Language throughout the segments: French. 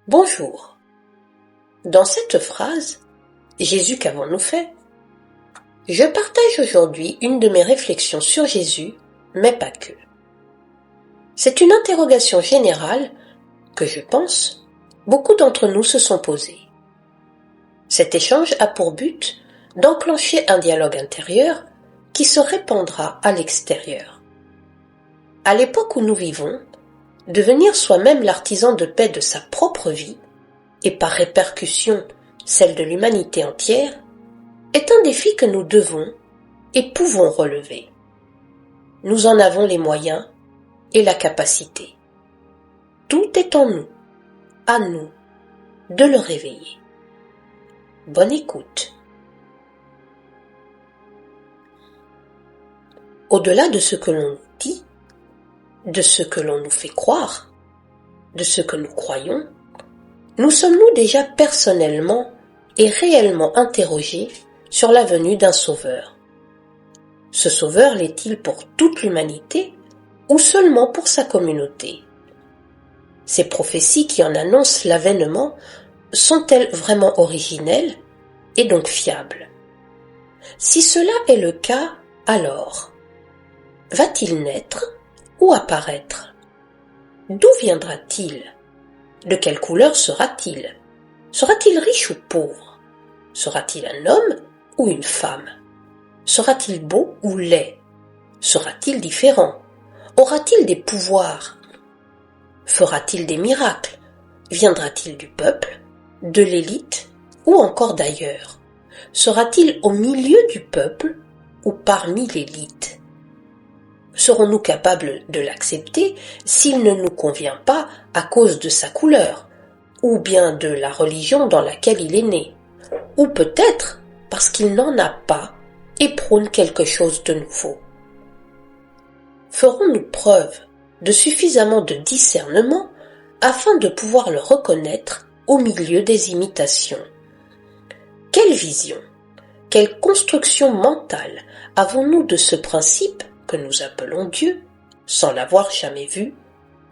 Bonjour. Dans cette phrase, Jésus qu'avons-nous fait? Je partage aujourd'hui une de mes réflexions sur Jésus, mais pas que. C'est une interrogation générale que je pense, beaucoup d'entre nous se sont posées. Cet échange a pour but d'enclencher un dialogue intérieur qui se répandra à l'extérieur. À l'époque où nous vivons, devenir soi-même l'artisan de paix de sa propre vie, et par répercussion celle de l'humanité entière, est un défi que nous devons et pouvons relever. Nous en avons les moyens et la capacité. Tout est en nous, à nous, de le réveiller. Bonne écoute. Au-delà de ce que l'on nous dit, de ce que l'on nous fait croire, de ce que nous croyons, nous sommes-nous déjà personnellement et réellement interrogés sur la venue d'un sauveur? Ce sauveur l'est-il pour toute l'humanité ou seulement pour sa communauté? Ces prophéties qui en annoncent l'avènement sont-elles vraiment originelles et donc fiables? Si cela est le cas, alors, va-t-il naître ou apparaître? D'où viendra-t-il? De quelle couleur sera-t-il? Sera-t-il riche ou pauvre? Sera-t-il un homme ou une femme? Sera-t-il beau ou laid? Sera-t-il différent? Aura-t-il des pouvoirs? Fera-t-il des miracles? Viendra-t-il du peuple, de l'élite ou encore d'ailleurs? Sera-t-il au milieu du peuple ou parmi l'élite? Serons-nous capables de l'accepter s'il ne nous convient pas à cause de sa couleur, ou bien de la religion dans laquelle il est né, ou peut-être parce qu'il n'en a pas et prône quelque chose de nouveau? Ferons-nous preuve de suffisamment de discernement afin de pouvoir le reconnaître au milieu des imitations? Quelle vision, quelle construction mentale avons-nous de ce principe que nous appelons Dieu, sans l'avoir jamais vu,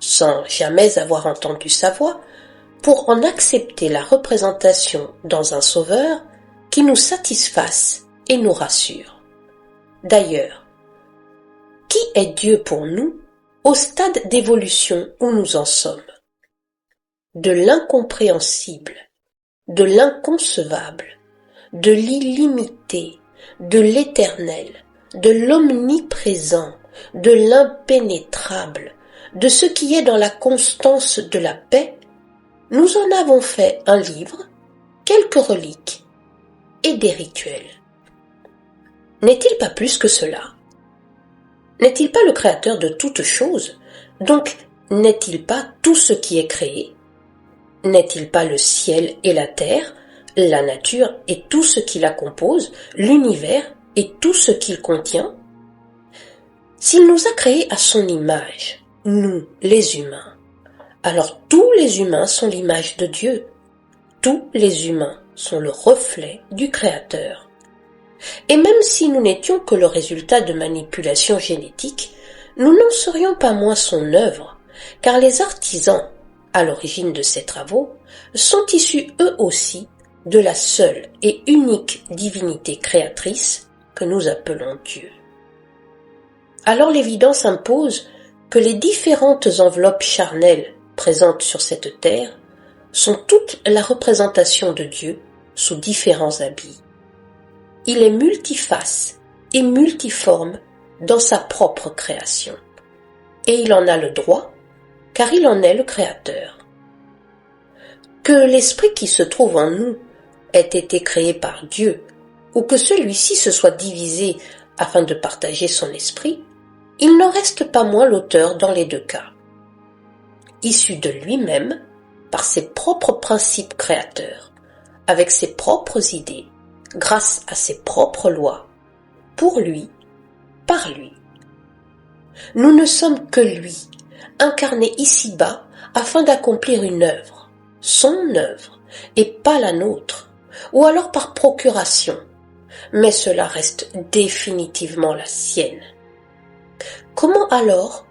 sans jamais avoir entendu sa voix, pour en accepter la représentation dans un sauveur qui nous satisfasse et nous rassure? D'ailleurs, qui est Dieu pour nous au stade d'évolution où nous en sommes? De l'incompréhensible, de l'inconcevable, de l'illimité, de l'éternel, de l'omniprésent, de l'impénétrable, de ce qui est dans la constance de la paix, nous en avons fait un livre, quelques reliques et des rituels. N'est-il pas plus que cela? N'est-il pas le créateur de toutes choses? Donc, n'est-il pas tout ce qui est créé? N'est-il pas le ciel et la terre, la nature et tout ce qui la compose, l'univers et tout ce qu'il contient? S'il nous a créés à son image, nous, les humains, alors tous les humains sont l'image de Dieu. Tous les humains sont le reflet du Créateur. Et même si nous n'étions que le résultat de manipulations génétiques, nous n'en serions pas moins son œuvre, car les artisans, à l'origine de ces travaux, sont issus eux aussi de la seule et unique divinité créatrice que nous appelons Dieu. Alors l'évidence impose que les différentes enveloppes charnelles présentes sur cette terre sont toutes la représentation de Dieu sous différents habits. Il est multiface et multiforme dans sa propre création, et il en a le droit, car il en est le créateur. Que l'esprit qui se trouve en nous ait été créé par Dieu, ou que celui-ci se soit divisé afin de partager son esprit, il n'en reste pas moins l'auteur dans les deux cas. Issu de lui-même, par ses propres principes créateurs, avec ses propres idées, grâce à ses propres lois, pour lui, par lui. Nous ne sommes que lui, incarné ici-bas afin d'accomplir une œuvre, son œuvre, et pas la nôtre, ou alors par procuration, mais cela reste définitivement la sienne. Comment alors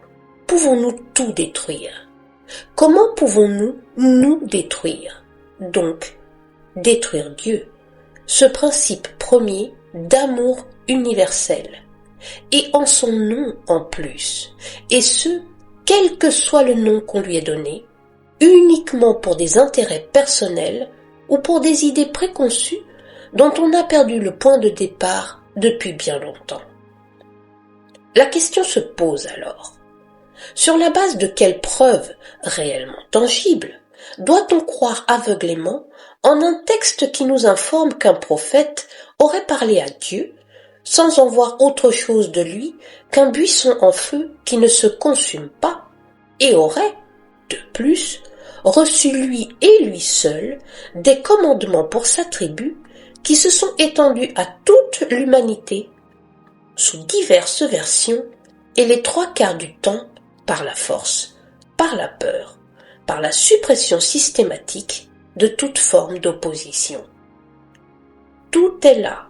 pouvons-nous tout détruire? Comment pouvons-nous nous détruire? Donc, détruire Dieu, ce principe premier d'amour universel, et en son nom en plus, et ce, quel que soit le nom qu'on lui ait donné, uniquement pour des intérêts personnels ou pour des idées préconçues dont on a perdu le point de départ depuis bien longtemps. La question se pose alors. Sur la base de quelles preuves réellement tangibles doit-on croire aveuglément en un texte qui nous informe qu'un prophète aurait parlé à Dieu sans en voir autre chose de lui qu'un buisson en feu qui ne se consume pas et aurait, de plus, reçu lui et lui seul des commandements pour sa tribu qui se sont étendus à toute l'humanité sous diverses versions et les 3/4 du temps par la force, par la peur, par la suppression systématique de toute forme d'opposition. Tout est là,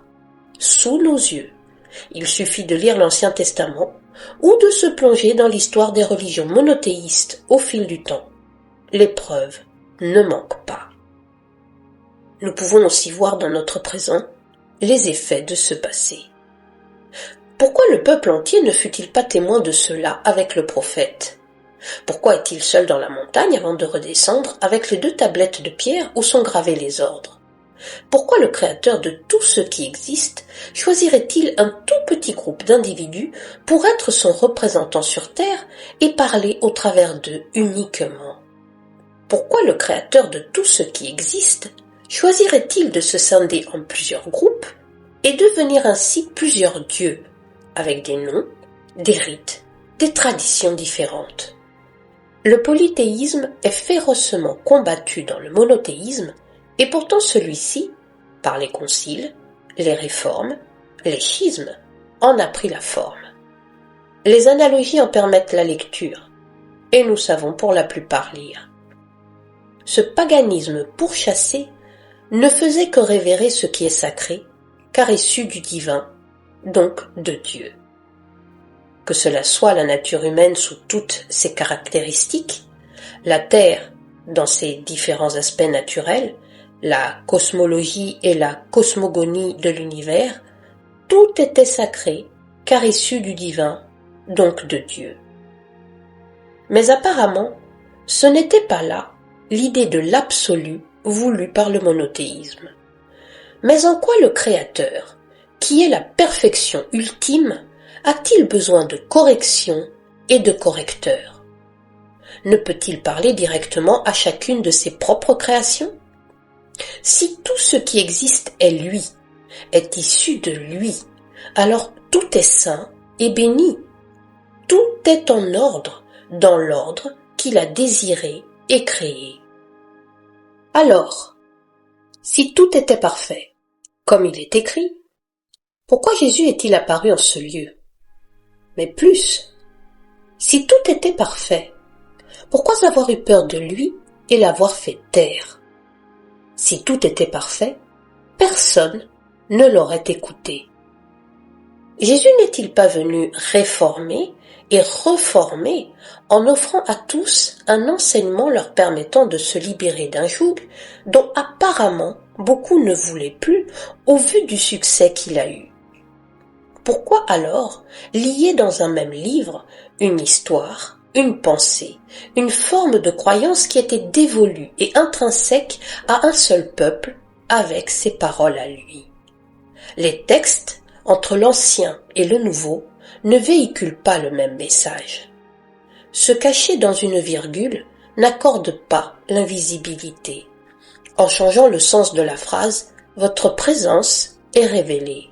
sous nos yeux. Il suffit de lire l'Ancien Testament ou de se plonger dans l'histoire des religions monothéistes au fil du temps. Les preuves ne manquent pas. Nous pouvons aussi voir dans notre présent les effets de ce passé. Pourquoi le peuple entier ne fut-il pas témoin de cela avec le prophète? Pourquoi est-il seul dans la montagne avant de redescendre avec les 2 tablettes de pierre où sont gravés les ordres? Pourquoi le Créateur de tout ce qui existe choisirait-il un tout petit groupe d'individus pour être son représentant sur terre et parler au travers d'eux uniquement? Pourquoi le Créateur de tout ce qui existe choisirait-il de se scinder en plusieurs groupes et devenir ainsi plusieurs dieux, avec des noms, des rites, des traditions différentes? Le polythéisme est férocement combattu dans le monothéisme, et pourtant celui-ci, par les conciles, les réformes, les schismes, en a pris la forme. Les analogies en permettent la lecture, et nous savons pour la plupart lire. Ce paganisme pourchassé ne faisait que révérer ce qui est sacré, car issu du divin, donc de Dieu. Que cela soit la nature humaine sous toutes ses caractéristiques, la Terre dans ses différents aspects naturels, la cosmologie et la cosmogonie de l'univers, tout était sacré, car issu du divin, donc de Dieu. Mais apparemment, ce n'était pas là l'idée de l'absolu voulue par le monothéisme. Mais en quoi le Créateur, qui est la perfection ultime, a-t-il besoin de correction et de correcteur? Ne peut-il parler directement à chacune de ses propres créations? Si tout ce qui existe est lui, est issu de lui, alors tout est saint et béni. Tout est en ordre, dans l'ordre qu'il a désiré et créé. Alors, si tout était parfait, comme il est écrit, pourquoi Jésus est-il apparu en ce lieu? Mais plus, si tout était parfait, pourquoi avoir eu peur de lui et l'avoir fait taire? Si tout était parfait, personne ne l'aurait écouté. Jésus n'est-il pas venu réformer et reformer en offrant à tous un enseignement leur permettant de se libérer d'un joug dont apparemment beaucoup ne voulaient plus au vu du succès qu'il a eu? Pourquoi alors lier dans un même livre une histoire, une pensée, une forme de croyance qui était dévolue et intrinsèque à un seul peuple avec ses paroles à lui? Les textes, entre l'Ancien et le Nouveau, ne véhiculent pas le même message. Se cacher dans une virgule n'accorde pas l'invisibilité. En changeant le sens de la phrase, votre présence est révélée.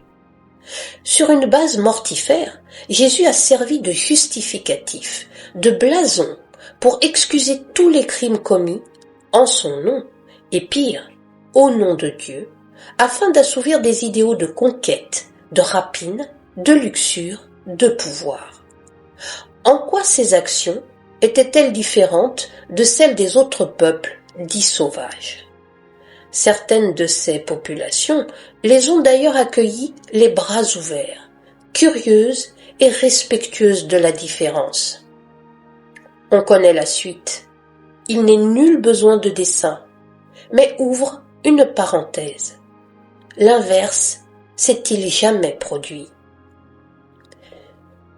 Sur une base mortifère, Jésus a servi de justificatif, de blason, pour excuser tous les crimes commis en son nom, et pire, au nom de Dieu, afin d'assouvir des idéaux de conquête, de rapine, de luxure, de pouvoir. En quoi ces actions étaient-elles différentes de celles des autres peuples dits sauvages? Certaines de ces populations les ont d'ailleurs accueillies les bras ouverts, curieuses et respectueuses de la différence. On connaît la suite. il n'est nul besoin de dessein, mais ouvre une parenthèse. L'inverse s'est-il jamais produit?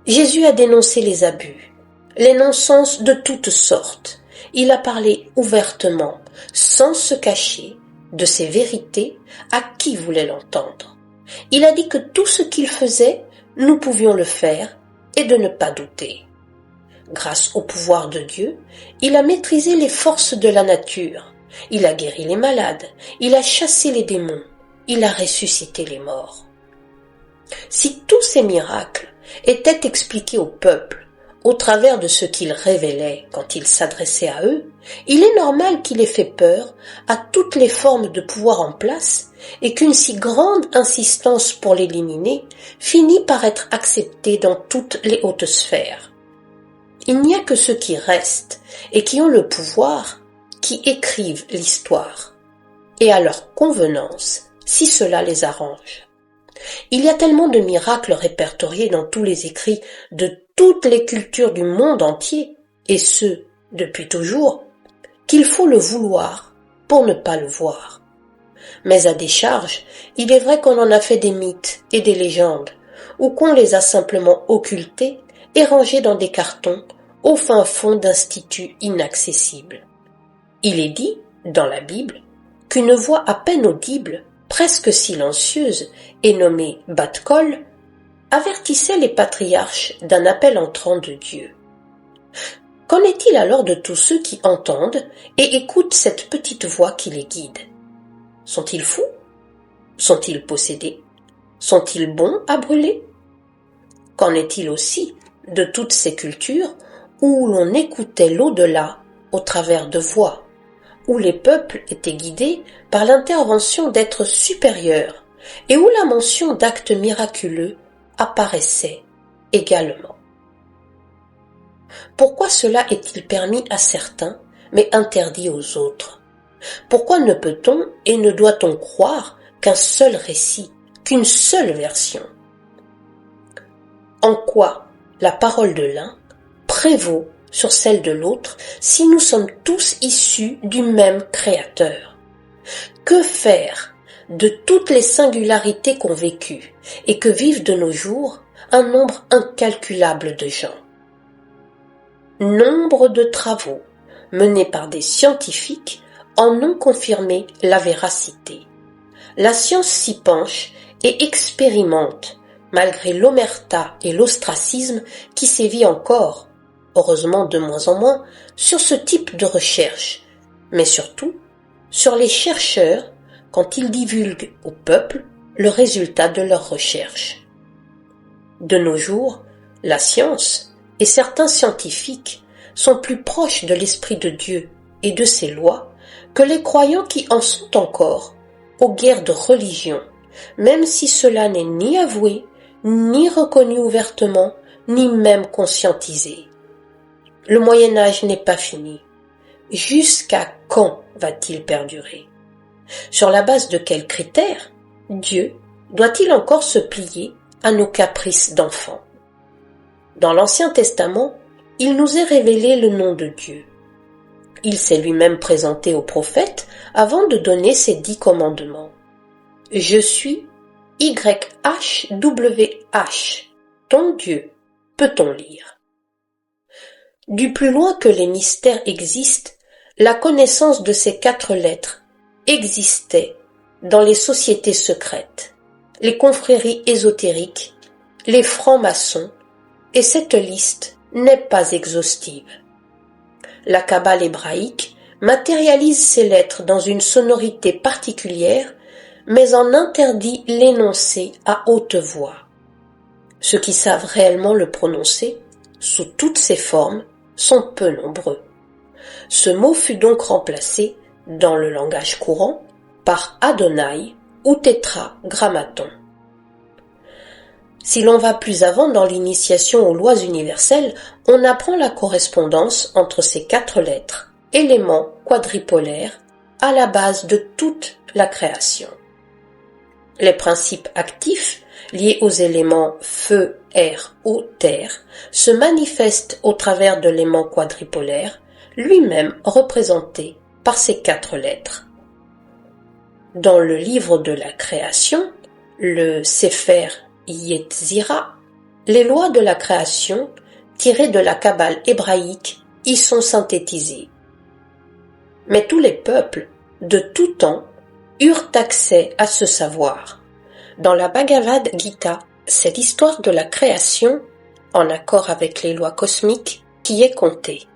Jésus a dénoncé les abus, les non-sens de toutes sortes. Il a parlé ouvertement, sans se cacher, de ses vérités à qui voulait l'entendre. Il a dit que tout ce qu'il faisait, nous pouvions le faire et de ne pas douter. Grâce au pouvoir de Dieu, il a maîtrisé les forces de la nature, il a guéri les malades, il a chassé les démons, il a ressuscité les morts. Si tous ces miracles étaient expliqués au peuple au travers de ce qu'il révélait quand il s'adressait à eux, il est normal qu'il ait fait peur à toutes les formes de pouvoir en place et qu'une si grande insistance pour l'éliminer finit par être acceptée dans toutes les hautes sphères. Il n'y a que ceux qui restent et qui ont le pouvoir qui écrivent l'histoire, et à leur convenance, si cela les arrange. Il y a tellement de miracles répertoriés dans tous les écrits de toutes les cultures du monde entier, et ce, depuis toujours, qu'il faut le vouloir pour ne pas le voir. Mais à décharge, il est vrai qu'on en a fait des mythes et des légendes, ou qu'on les a simplement occultés et rangés dans des cartons au fin fond d'instituts inaccessibles. Il est dit, dans la Bible, qu'une voix à peine audible, presque silencieuse et nommée Bat-Kol, avertissait les patriarches d'un appel entrant de Dieu. Qu'en est-il alors de tous ceux qui entendent et écoutent cette petite voix qui les guide? Sont-ils fous? Sont-ils possédés? Sont-ils bons à brûler? Qu'en est-il aussi de toutes ces cultures où l'on écoutait l'au-delà au travers de voix, où les peuples étaient guidés par l'intervention d'êtres supérieurs et où la mention d'actes miraculeux apparaissait également? Pourquoi cela est-il permis à certains, mais interdit aux autres? Pourquoi ne peut-on et ne doit-on croire qu'un seul récit, qu'une seule version? En quoi la parole de l'un prévaut sur celle de l'autre si nous sommes tous issus du même Créateur? Que faire de toutes les singularités qu'ont vécues et que vivent de nos jours un nombre incalculable de gens? Nombre de travaux menés par des scientifiques en ont confirmé la véracité. La science s'y penche et expérimente, malgré l'omerta et l'ostracisme qui sévit encore, heureusement de moins en moins, sur ce type de recherche, mais surtout sur les chercheurs quand ils divulguent au peuple le résultat de leurs recherches. De nos jours, la science et certains scientifiques sont plus proches de l'Esprit de Dieu et de ses lois que les croyants qui en sont encore aux guerres de religion, même si cela n'est ni avoué, ni reconnu ouvertement, ni même conscientisé. Le Moyen-Âge n'est pas fini. Jusqu'à quand va-t-il perdurer? Sur la base de quels critères Dieu doit-il encore se plier à nos caprices d'enfants? Dans l'Ancien Testament, il nous est révélé le nom de Dieu. Il s'est lui-même présenté aux prophètes avant de donner ses 10 commandements. Je suis YHWH, ton Dieu, peut-on lire. Du plus loin que les mystères existent, la connaissance de ces 4 lettres existait dans les sociétés secrètes, les confréries ésotériques, les francs-maçons, et cette liste n'est pas exhaustive. La Kabbale hébraïque matérialise ces lettres dans une sonorité particulière, mais en interdit l'énoncé à haute voix. Ceux qui savent réellement le prononcer, sous toutes ses formes, sont peu nombreux. Ce mot fut donc remplacé, dans le langage courant, par Adonai ou Tétragrammaton. Si l'on va plus avant dans l'initiation aux lois universelles, on apprend la correspondance entre ces 4 lettres, éléments quadripolaires, à la base de toute la création. Les principes actifs, liés aux éléments feu, air, eau, terre, se manifestent au travers de l'aimant quadripolaire, lui-même représenté par ces 4 lettres. Dans le livre de la création, le Sefer Yetzira, les lois de la création, tirées de la Kabbale hébraïque, y sont synthétisées. Mais tous les peuples, de tout temps, eurent accès à ce savoir. Dans la Bhagavad Gita, c'est l'histoire de la création, en accord avec les lois cosmiques, qui est contée.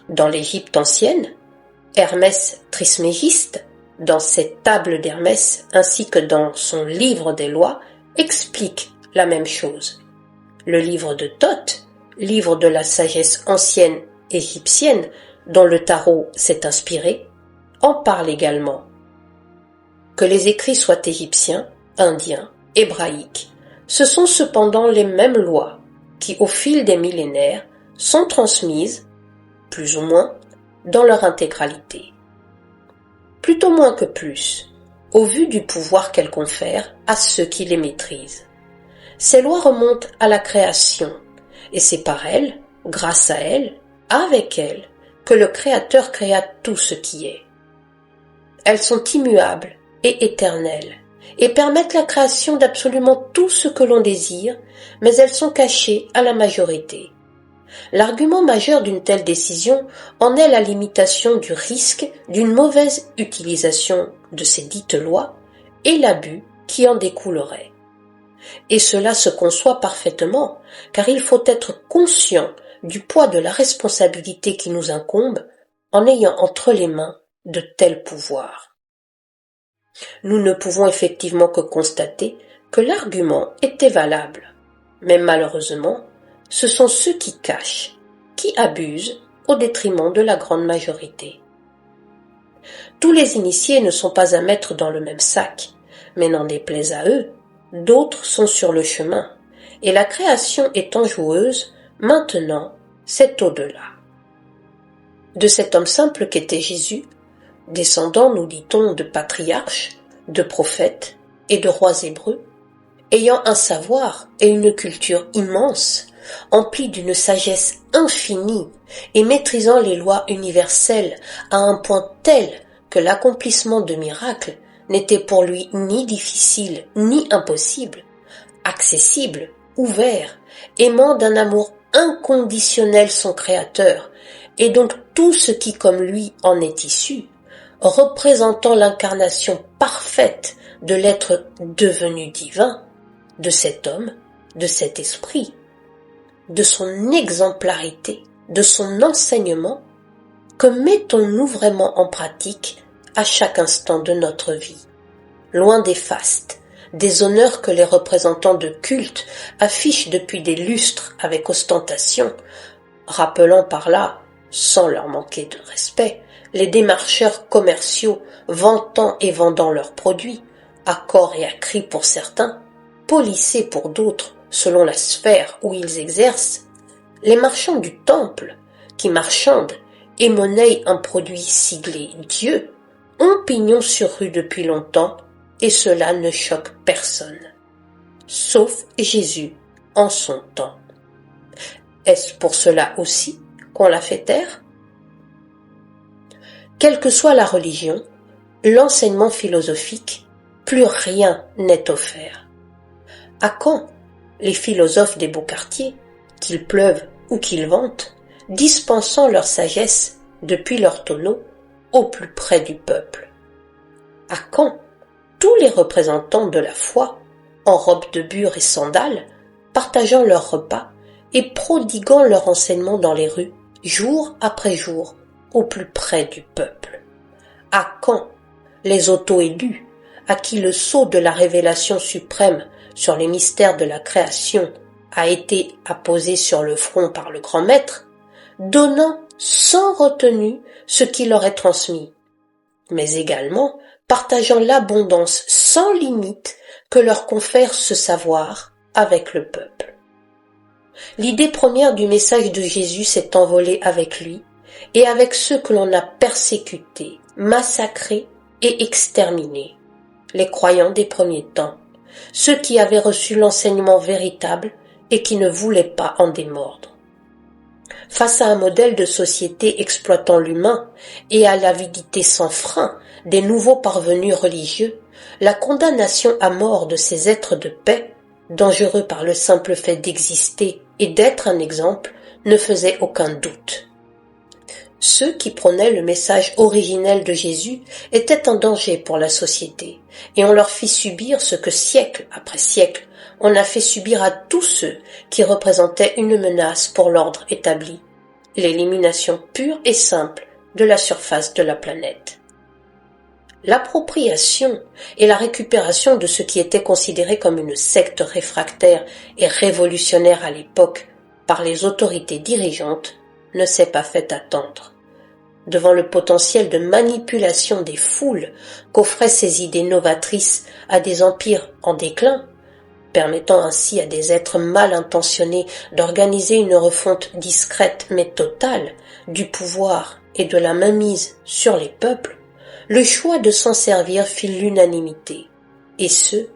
Dans l'Égypte ancienne, Hermès Trismégiste, dans ses tables d'Hermès ainsi que dans son livre des lois, explique la même chose. Le livre de Thoth, livre de la sagesse ancienne égyptienne dont le tarot s'est inspiré, en parle également. Que les écrits soient égyptiens, indiens, hébraïques, ce sont cependant les mêmes lois qui, au fil des millénaires, sont transmises, plus ou moins, dans leur intégralité. Plutôt moins que plus, au vu du pouvoir qu'elles confèrent à ceux qui les maîtrisent. Ces lois remontent à la création, et c'est par elles, grâce à elles, avec elles, que le Créateur créa tout ce qui est. Elles sont immuables et éternelles, et permettent la création d'absolument tout ce que l'on désire, mais elles sont cachées à la majorité. L'argument majeur d'une telle décision en est la limitation du risque d'une mauvaise utilisation de ces dites lois et l'abus qui en découlerait. Et cela se conçoit parfaitement, car il faut être conscient du poids de la responsabilité qui nous incombe en ayant entre les mains de tels pouvoirs. Nous ne pouvons effectivement que constater que l'argument était valable, mais malheureusement, ce sont ceux qui cachent, qui abusent au détriment de la grande majorité. Tous les initiés ne sont pas à mettre dans le même sac, mais n'en déplaise à eux, d'autres sont sur le chemin, et la création étant joueuse, maintenant, c'est au-delà. De cet homme simple qu'était Jésus, descendant, nous dit-on, de patriarches, de prophètes et de rois hébreux, ayant un savoir et une culture immense, empli d'une sagesse infinie et maîtrisant les lois universelles à un point tel que l'accomplissement de miracles n'était pour lui ni difficile ni impossible, accessible, ouvert, aimant d'un amour inconditionnel son Créateur, et donc tout ce qui comme lui en est issu, représentant l'incarnation parfaite de l'être devenu divin, de cet homme, de cet esprit, de son exemplarité, de son enseignement, que mettons-nous vraiment en pratique à chaque instant de notre vie, loin des fastes, des honneurs que les représentants de culte affichent depuis des lustres avec ostentation, rappelant par là, sans leur manquer de respect, les démarcheurs commerciaux vantant et vendant leurs produits, à corps et à cri pour certains, polissés pour d'autres selon la sphère où ils exercent, les marchands du temple, qui marchandent et monnaient un produit siglé Dieu, ont pignon sur rue depuis longtemps, et cela ne choque personne, sauf Jésus en son temps. Est-ce pour cela aussi qu'on l'a fait taire? Quelle que soit la religion, l'enseignement philosophique, plus rien n'est offert. À quand les philosophes des beaux quartiers, qu'il pleuve ou qu'il vente, dispensant leur sagesse depuis leur tonneau au plus près du peuple? À quand tous les représentants de la foi, en robe de bure et sandales, partageant leurs repas et prodiguant leur enseignement dans les rues, jour après jour, au plus près du peuple? À quand les auto-élus, à qui le sceau de la révélation suprême sur les mystères de la création a été apposé sur le front par le grand maître, donnant sans retenue ce qu'il leur est transmis, mais également partageant l'abondance sans limite que leur confère ce savoir avec le peuple? L'idée première du message de Jésus s'est envolée avec lui et avec ceux que l'on a persécutés, massacrés et exterminés, les croyants des premiers temps, ceux qui avaient reçu l'enseignement véritable et qui ne voulaient pas en démordre. Face à un modèle de société exploitant l'humain et à l'avidité sans frein des nouveaux parvenus religieux, la condamnation à mort de ces êtres de paix, dangereux par le simple fait d'exister et d'être un exemple, ne faisait aucun doute. Ceux qui prônaient le message originel de Jésus étaient un danger pour la société, et on leur fit subir ce que siècle après siècle on a fait subir à tous ceux qui représentaient une menace pour l'ordre établi, l'élimination pure et simple de la surface de la planète. L'appropriation et la récupération de ce qui était considéré comme une secte réfractaire et révolutionnaire à l'époque par les autorités dirigeantes ne s'est pas fait attendre. Devant le potentiel de manipulation des foules qu'offraient ces idées novatrices à des empires en déclin, permettant ainsi à des êtres mal intentionnés d'organiser une refonte discrète mais totale du pouvoir et de la mainmise sur les peuples, le choix de s'en servir fit l'unanimité, et ce,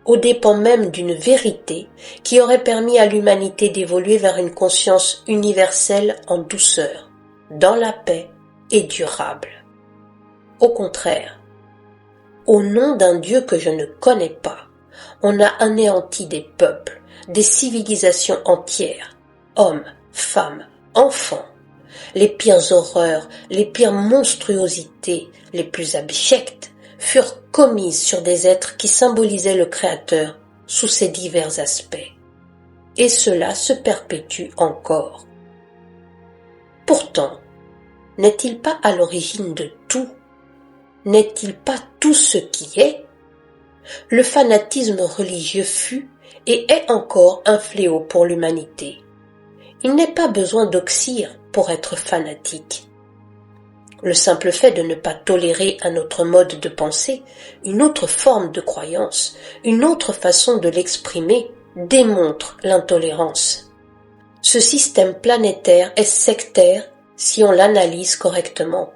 aux dépens même d'une vérité qui aurait permis à l'humanité d'évoluer vers une conscience universelle en douceur, dans la paix et durable. Au contraire, au nom d'un Dieu que je ne connais pas, on a anéanti des peuples, des civilisations entières, hommes, femmes, enfants. Les pires horreurs, les pires monstruosités, les plus abjectes, furent commises sur des êtres qui symbolisaient le Créateur sous ses divers aspects. Et cela se perpétue encore. Pourtant, n'est-il pas à l'origine de tout? N'est-il pas tout ce qui est? Le fanatisme religieux fut et est encore un fléau pour l'humanité. Il n'est pas besoin d'oxyre pour être fanatique. Le simple fait de ne pas tolérer un autre mode de pensée, une autre forme de croyance, une autre façon de l'exprimer, démontre l'intolérance. Ce système planétaire est sectaire si on l'analyse correctement,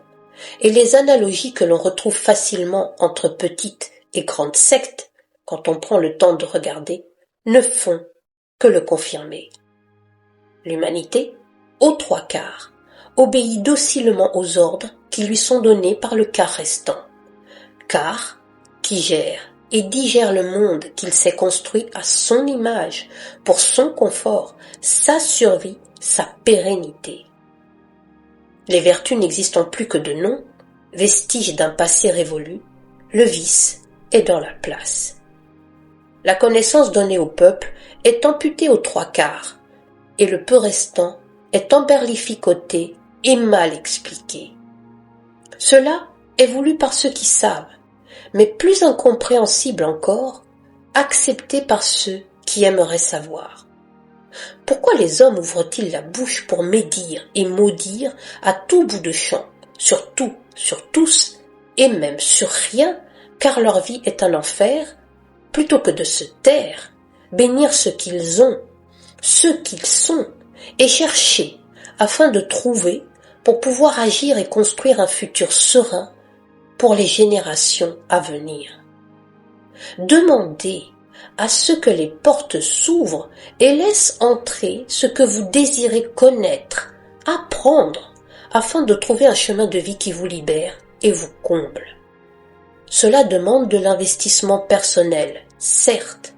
et les analogies que l'on retrouve facilement entre petites et grandes sectes, quand on prend le temps de regarder, ne font que le confirmer. L'humanité, aux 3/4, obéit docilement aux ordres qui lui sont donnés par le quart restant, car qui gère et digère le monde qu'il s'est construit à son image, pour son confort, sa survie, sa pérennité. Les vertus n'existant plus que de nom, vestiges d'un passé révolu, le vice est dans la place. La connaissance donnée au peuple est amputée aux 3/4, et le peu restant est emberlificoté et mal expliqué. Cela est voulu par ceux qui savent, mais plus incompréhensible encore, accepté par ceux qui aimeraient savoir. Pourquoi les hommes ouvrent-ils la bouche pour médire et maudire à tout bout de champ, sur tout, sur tous, et même sur rien, car leur vie est un enfer, plutôt que de se taire, bénir ce qu'ils ont, ceux qu'ils sont, et chercher, afin de trouver, pour pouvoir agir et construire un futur serein pour les générations à venir. Demandez à ce que les portes s'ouvrent et laissent entrer ce que vous désirez connaître, apprendre, afin de trouver un chemin de vie qui vous libère et vous comble. Cela demande de l'investissement personnel, certes,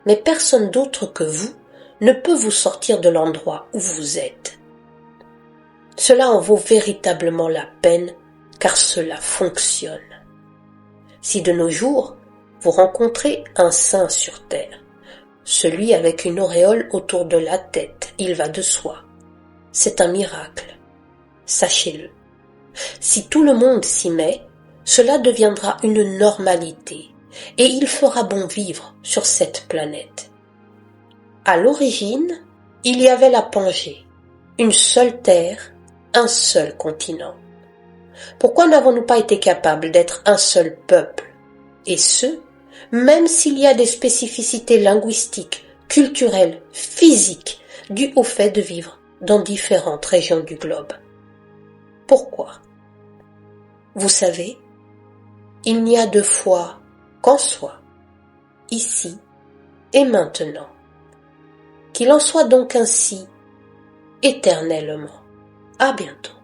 mais personne d'autre que vous ne peut vous sortir de l'endroit où vous êtes. Cela en vaut véritablement la peine, car cela fonctionne. Si de nos jours, vous rencontrez un saint sur terre, celui avec une auréole autour de la tête, il va de soi. C'est un miracle. Sachez-le. Si tout le monde s'y met, cela deviendra une normalité, et il fera bon vivre sur cette planète. À l'origine, il y avait la Pangée, une seule terre, un seul continent. Pourquoi n'avons-nous pas été capables d'être un seul peuple? Et ce, même s'il y a des spécificités linguistiques, culturelles, physiques, dues au fait de vivre dans différentes régions du globe. Pourquoi? Vous savez, il n'y a de foi qu'en soi, ici et maintenant. Qu'il en soit donc ainsi, éternellement. À bientôt.